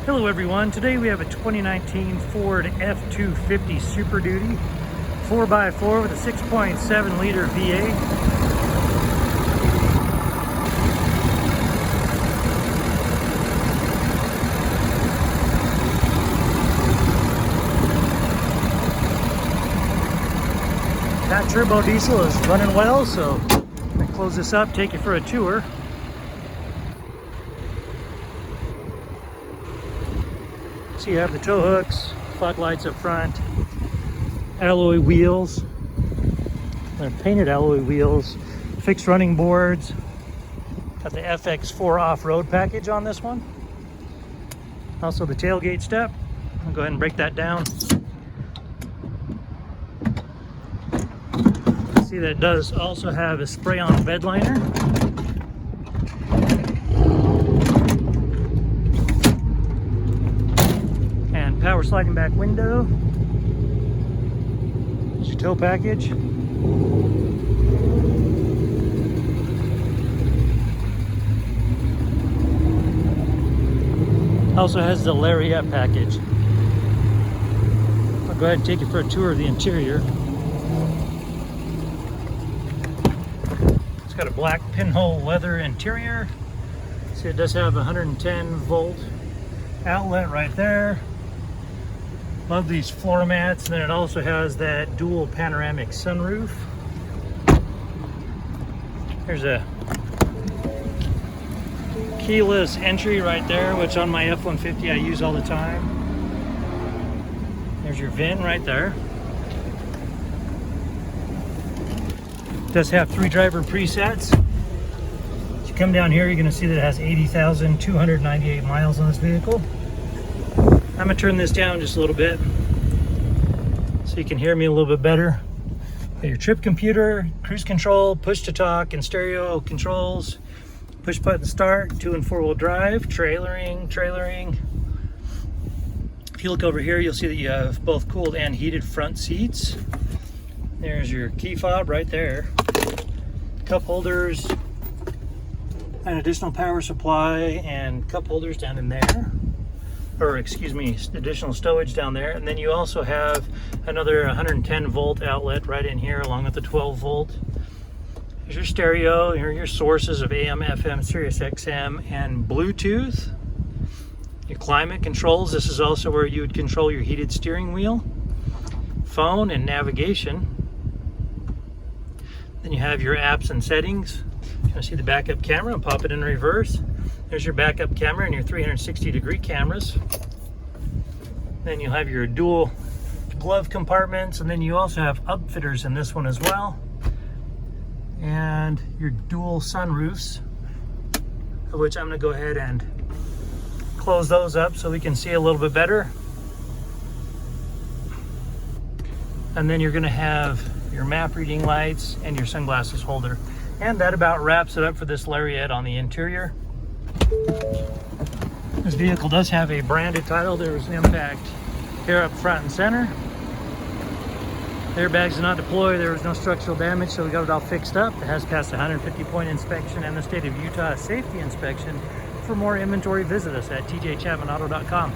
Hello everyone, today we have a 2019 Ford F-250 Super Duty 4x4 with a 6.7 liter V8. That turbo diesel is running well, so I'm going to close this up, take you for a tour. So you have the tow hooks, fog lights up front, alloy wheels, they're painted alloy wheels, fixed running boards, got the FX4 off-road package on this one. Also the tailgate step, I'll go ahead and break that down. See that it does also have a spray-on Bedliner. Power sliding back window. There's your tow package. Also has the Lariat package. I'll go ahead and take you for a tour of the interior. It's got a black pinhole leather interior. See, it does have a 110 volt outlet right there. Love these floor mats, and then it also has that dual panoramic sunroof. There's a keyless entry right there, which on my F-150 I use all the time. There's your VIN right there. It does have 3 driver presets. As you come down here, you're going to see that it has 80,298 miles on this vehicle. I'm going to turn this down just a little bit so you can hear me a little bit better. Got your trip computer, cruise control, push to talk, and stereo controls, push button start, 2 and 4 wheel drive, trailering. If you look over here, you'll see that you have both cooled and heated front seats. There's your key fob right there. Cup holders, an additional power supply, and cup holders down in there. Or excuse me, additional stowage down there. And then you also have another 110 volt outlet right in here along with the 12 volt. Here's your stereo, here are your sources of AM, FM, Sirius XM, and Bluetooth. Your climate controls, this is also where you would control your heated steering wheel, phone, and navigation. Then you have your apps and settings. You want to see the backup camera, and pop it in reverse. There's your backup camera and your 360-degree cameras. Then you'll have your dual glove compartments, and then you also have upfitters in this one as well. And your dual sunroofs, of which I'm going to go ahead and close those up so we can see a little bit better. And then you're going to have your map reading lights and your sunglasses holder. And that about wraps it up for this Lariat on the interior. This vehicle does have a branded title. There was an impact here up front and center. Airbags did not deploy. There was no structural damage, so we got it all fixed up. It has passed a 150-point inspection and the state of Utah safety inspection. For more inventory, visit us at tjchapmanauto.com.